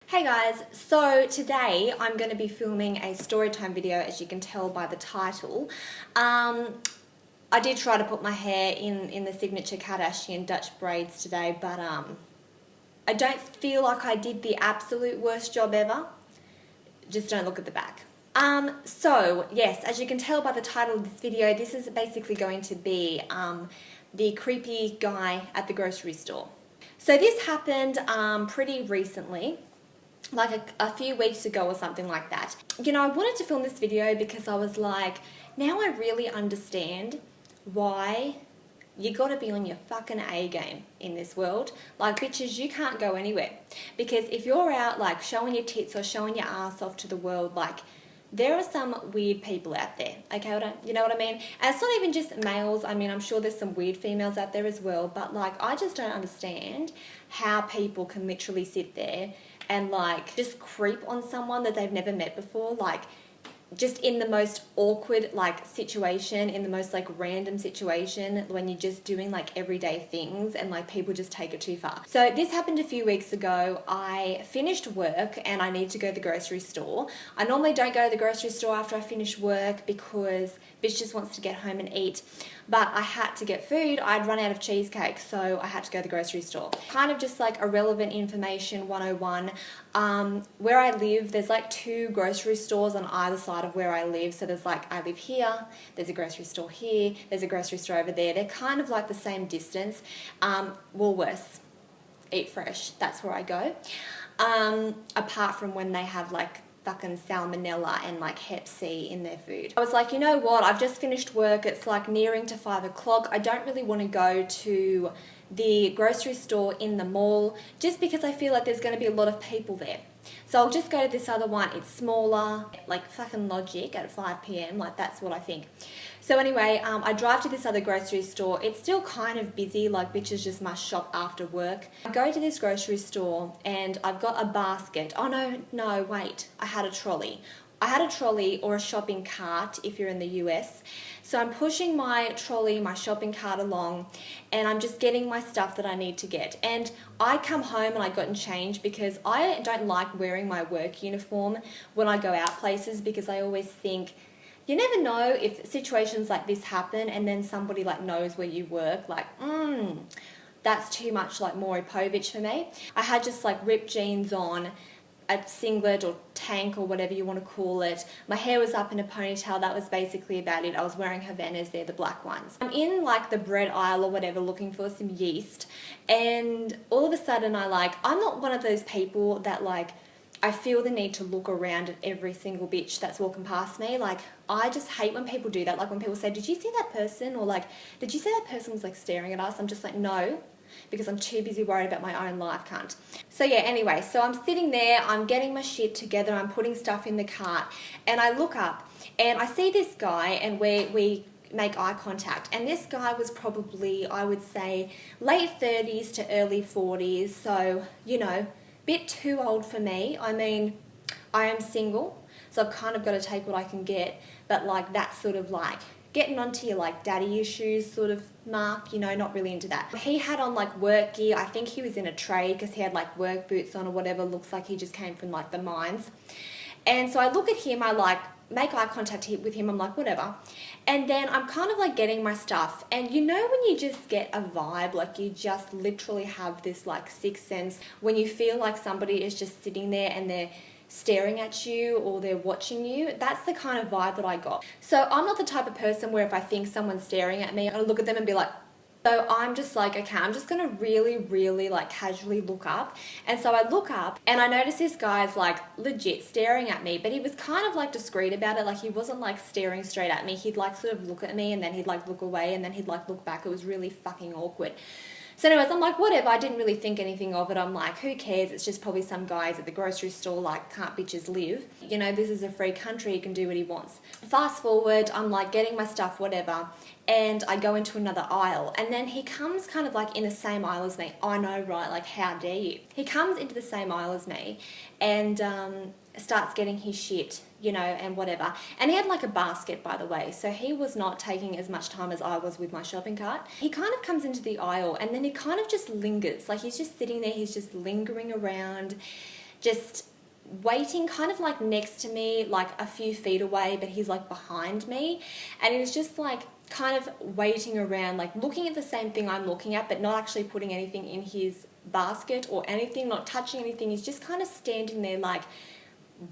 Hey guys, so today I'm going to be filming a storytime video, as you can tell by the title. I did try to put my hair in the signature Kardashian Dutch braids today, but I don't feel like I did the absolute worst job ever. Just don't look at the back. So yes, as you can tell by the title of this video, this is basically going to be the creepy guy at the grocery store. So this happened pretty recently, like a few weeks ago or something like that. You know, I wanted to film this video because I was like, now I really understand why you gotta be on your fucking A game in this world. Like, bitches, you can't go anywhere. Because if you're out, like, showing your tits or showing your ass off to the world, like, there are some weird people out there, okay? You know what I mean? And it's not even just males. I mean, I'm sure there's some weird females out there as well, but, like, I just don't understand how people can literally sit there and, like, just creep on someone that they've never met before, like, just in the most awkward, like, situation, in the most, like, random situation, when you're just doing, like, everyday things and, like, people just take it too far. So this happened a few weeks ago. I finished work and I need to go to the grocery store. I normally don't go to the grocery store after I finish work because bitch just wants to get home and eat. But I had to get food. I'd run out of cheesecake, so I had to go to the grocery store. Kind of just like irrelevant information 101. Where I live, there's like 2 grocery stores on either side of where I live. So there's like, I live here, there's a grocery store here, there's a grocery store over there. They're kind of like the same distance. Woolworths, Eat Fresh, that's where I go. Apart from when they have like fucking salmonella and like hep C in their food. I was like, you know what, I've just finished work, it's like nearing to 5 o'clock. I don't really want to go to the grocery store in the mall just because I feel like there's going to be a lot of people there. So I'll just go to this other one. It's smaller, like fucking logic at 5 p.m. Like, that's what I think. So anyway, I drive to this other grocery store. It's still kind of busy, like bitches just must shop after work. I go to this grocery store and I've got a basket. Oh no, wait, I had a trolley. I had a trolley, or a shopping cart if you're in the US. So I'm pushing my trolley, my shopping cart along, and I'm just getting my stuff that I need to get. And I come home and I got changed because I don't like wearing my work uniform when I go out places, because I always think, you never know if situations like this happen and then somebody like knows where you work, like, that's too much like Maury Povich for me. I had just like ripped jeans on, a singlet or tank or whatever you want to call it. My hair was up in a ponytail. That was basically about it. I was wearing Havanas, they're the black ones. I'm in like the bread aisle or whatever looking for some yeast, and all of a sudden I'm not one of those people that like, I feel the need to look around at every single bitch that's walking past me. Like, I just hate when people do that. Like when people say, did you see that person? Or like, did you say that person was like staring at us? I'm just like, no, because I'm too busy worried about my own life, cunt. So yeah, anyway, so I'm sitting there, I'm getting my shit together, I'm putting stuff in the cart, and I look up and I see this guy, and we make eye contact, and this guy was probably, I would say, late 30s to early 40s, so, you know, bit too old for me. I mean, I am single, so I've kind of got to take what I can get, but like that's sort of like getting onto your like daddy issues sort of mark, you know, not really into that. He had on like work gear. I think he was in a trade because he had like work boots on or whatever. Looks like he just came from like the mines. And so I look at him, I like make eye contact with him, I'm like, whatever. And then I'm kind of like getting my stuff, and you know when you just get a vibe, like you just literally have this like sixth sense when you feel like somebody is just sitting there and they're staring at you or they're watching you. That's the kind of vibe that I got. So I'm not the type of person where if I think someone's staring at me, I'm gonna look at them and be like, so I'm just like, okay, I'm just gonna really like casually look up. And so I look up and I notice this guy's like legit staring at me, but he was kind of like discreet about it. Like he wasn't like staring straight at me. He'd like sort of look at me and then he'd like look away and then he'd like look back. It was really fucking awkward. So anyways, I'm like, whatever, I didn't really think anything of it. I'm like, who cares? It's just probably some guys at the grocery store, like, can't bitches live? You know, this is a free country, he can do what he wants. Fast forward, I'm like getting my stuff, whatever, and I go into another aisle, and then he comes kind of like in the same aisle as me. I know, right? Like, how dare you? He comes into the same aisle as me, and starts getting his shit, you know, and whatever. And he had like a basket, by the way, so he was not taking as much time as I was with my shopping cart. He kind of comes into the aisle and then he kind of just lingers, like he's just sitting there, he's just lingering around, just waiting kind of like next to me, like a few feet away, but he's like behind me. And he was just like kind of waiting around, like looking at the same thing I'm looking at, but not actually putting anything in his basket or anything, not touching anything. He's just kind of standing there like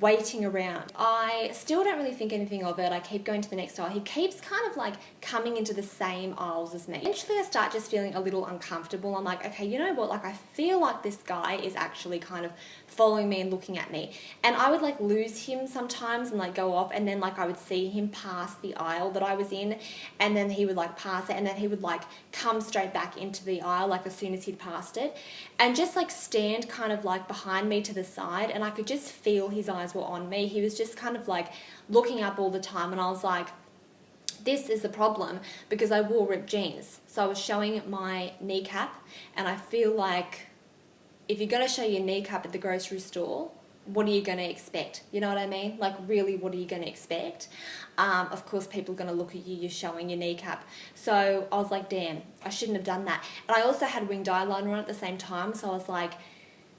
waiting around. I still don't really think anything of it. I keep going to the next aisle. He keeps kind of like coming into the same aisles as me. Eventually I start just feeling a little uncomfortable. I'm like, okay, you know what? Like I feel like this guy is actually kind of following me and looking at me. And I would like lose him sometimes and like go off, and then like I would see him pass the aisle that I was in, and then he would like pass it, and then he would like come straight back into the aisle like as soon as he'd passed it, and just like stand kind of like behind me to the side, and I could just feel his eyes were on me. He was just kind of like looking up all the time, and I was like, this is the problem, because I wore ripped jeans. So I was showing my kneecap, and I feel like if you're going to show your kneecap at the grocery store, what are you going to expect? You know what I mean? Like, really, what are you going to expect? Of course, people are going to look at you, you're showing your kneecap. So I was like, damn, I shouldn't have done that. And I also had winged eyeliner on at the same time, so I was like,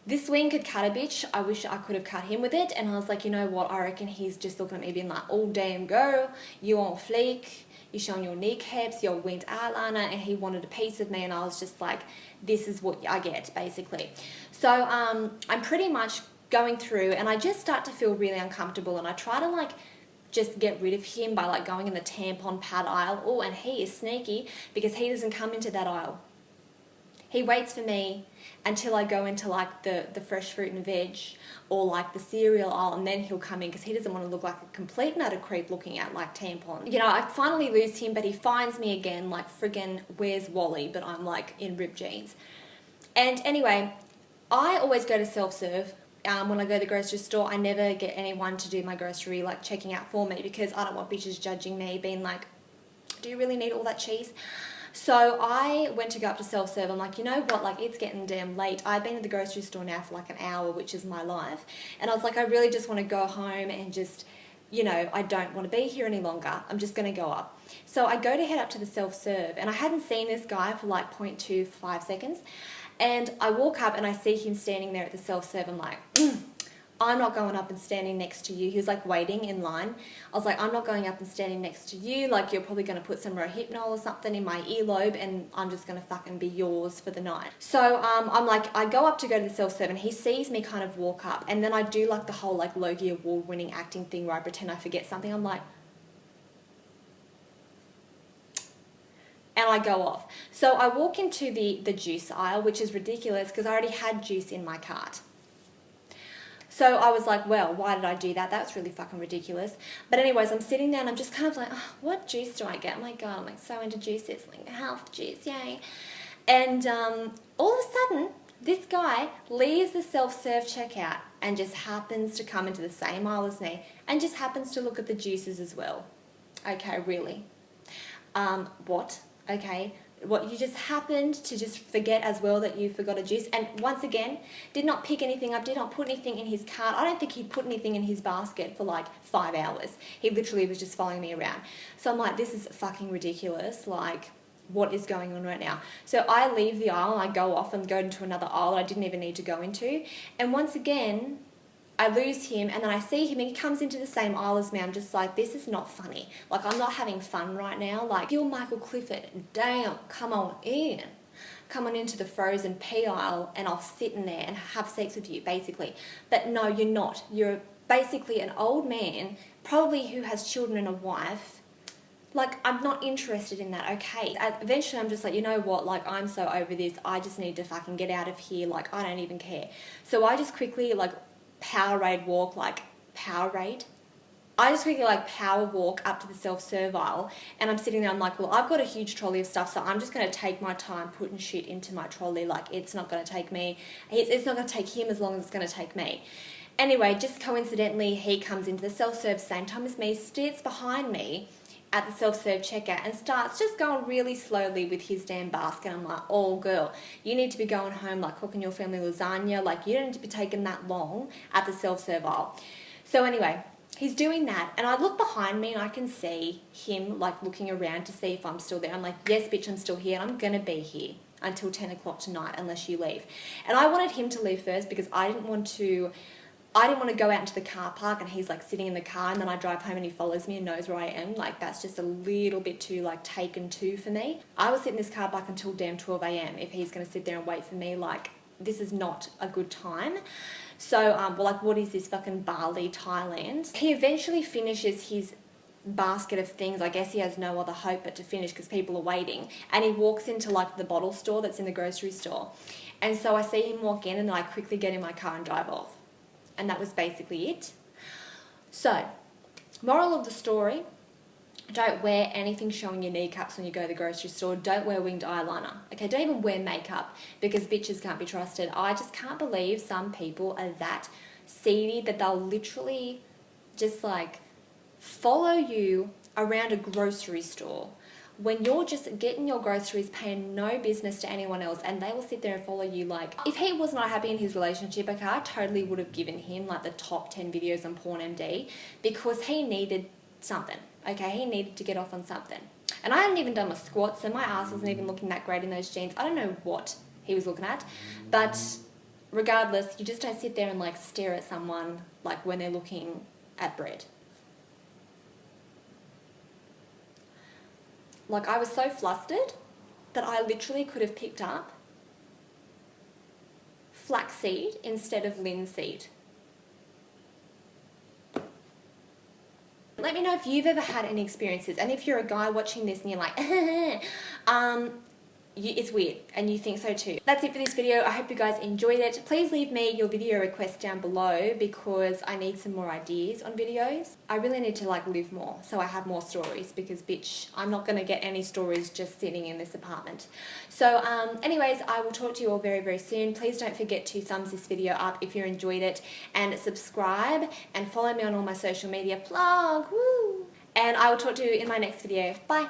this wing could cut a bitch. I wish I could have cut him with it. And I was like, you know what? I reckon he's just looking at me being like, oh, damn, girl, you on fleek. You're showing your kneecaps, your winged eyeliner, and he wanted a piece of me. And I was just like, this is what I get, basically. So I'm pretty much going through, and I just start to feel really uncomfortable, and I try to like just get rid of him by like going in the tampon pad aisle. Oh, and he is sneaky because he doesn't come into that aisle. He waits for me until I go into like the fresh fruit and veg or like the cereal aisle, and then he'll come in because he doesn't want to look like a complete and utter creep looking at like tampon. You know, I finally lose him, but he finds me again like friggin' where's Wally, but I'm like in ripped jeans. And anyway, I always go to self-serve. When I go to the grocery store, I never get anyone to do my grocery like checking out for me, because I don't want bitches judging me, being like, do you really need all that cheese? So I went to go up to self-serve. I'm like, you know what, like it's getting damn late. I've been at the grocery store now for like an hour, which is my life. And I was like, I really just want to go home and just, you know, I don't want to be here any longer. I'm just going to go up. So I go to head up to the self-serve, and I hadn't seen this guy for like 0.25 seconds. And I walk up and I see him standing there at the self-serve. I'm like, I'm not going up and standing next to you. He was like waiting in line. I was like, I'm not going up and standing next to you. Like, you're probably going to put some Rohypnol or something in my earlobe, and I'm just going to fucking be yours for the night. So I'm like, I go up to go to the self-serve, and he sees me kind of walk up, and then I do like the whole like Logie Award winning acting thing where I pretend I forget something. I'm like, and I go off. So I walk into the juice aisle, which is ridiculous because I already had juice in my cart. So I was like, well, why did I do that? That's really fucking ridiculous. But anyways, I'm sitting there and I'm just kind of like, oh, what juice do I get? Oh my God, I'm like so into juices, like health juice, yay. And all of a sudden, this guy leaves the self-serve checkout and just happens to come into the same aisle as me and just happens to look at the juices as well. Okay, really? What? Okay, what, you just happened to just forget as well that you forgot a juice, and once again did not pick anything up, did not put anything in his cart. I don't think he put anything in his basket for like 5 hours. He literally was just following me around. So I'm like, this is fucking ridiculous. Like, what is going on right now? So I leave the aisle and I go off and go into another aisle that I didn't even need to go into, and once again I lose him, and then I see him and he comes into the same aisle as me. I'm just like, this is not funny. Like, I'm not having fun right now. Like, you're Michael Clifford. Damn, come on in. Come on into the frozen pea aisle and I'll sit in there and have sex with you, basically. But no, you're not. You're basically an old man, probably who has children and a wife. Like, I'm not interested in that, okay? Eventually, I'm just like, you know what? Like, I'm so over this. I just need to fucking get out of here. Like, I don't even care. So I just quickly, like, Powerade walk up to the self-serve aisle, and I'm sitting there, I'm like, well, I've got a huge trolley of stuff, so I'm just going to take my time putting shit into my trolley. Like, it's not going to take me, it's not going to take him as long as it's going to take me. Anyway, just coincidentally, he comes into the self-serve same time as me, sits behind me at the self-serve checkout and starts just going really slowly with his damn basket. I'm like, oh girl, you need to be going home, like cooking your family lasagna. Like, you don't need to be taking that long at the self-serve aisle. So anyway, he's doing that, and I look behind me and I can see him like looking around to see if I'm still there. I'm like, yes bitch, I'm still here, and I'm gonna be here until 10 o'clock tonight unless you leave. And I wanted him to leave first because I didn't want to I didn't want to go out into the car park and he's like sitting in the car, and then I drive home and he follows me and knows where I am. Like, that's just a little bit too like taken to for me. I will sit in this car park until damn 12 a.m. if he's going to sit there and wait for me. Like, this is not a good time. So, well, like, what is this, fucking Bali, Thailand? He eventually finishes his basket of things. I guess he has no other hope but to finish because people are waiting. And he walks into like the bottle store that's in the grocery store. And so I see him walk in, and then I quickly get in my car and drive off. And that was basically it. So, moral of the story, don't wear anything showing your kneecaps when you go to the grocery store. Don't wear winged eyeliner. Okay, don't even wear makeup because bitches can't be trusted. I just can't believe some people are that seedy that they'll literally just like follow you around a grocery store when you're just getting your groceries, paying no business to anyone else, and they will sit there and follow you. Like, if he was not happy in his relationship, okay, I totally would have given him like the top 10 videos on PornMD because he needed something, okay? He needed to get off on something. And I hadn't even done my squats, so my ass wasn't even looking that great in those jeans. I don't know what he was looking at, but regardless, you just don't sit there and like stare at someone like when they're looking at bread. Like, I was so flustered that I literally could have picked up flaxseed instead of linseed. Let me know if you've ever had any experiences, and if you're a guy watching this and you're like, it's weird and you think so too. That's it for this video. I hope you guys enjoyed it. Please leave me your video requests down below because I need some more ideas on videos. I really need to like live more so I have more stories because bitch, I'm not going to get any stories just sitting in this apartment. So anyways, I will talk to you all very, very soon. Please don't forget to thumbs this video up if you enjoyed it, and subscribe and follow me on all my social media. Plug, woo! And I will talk to you in my next video. Bye!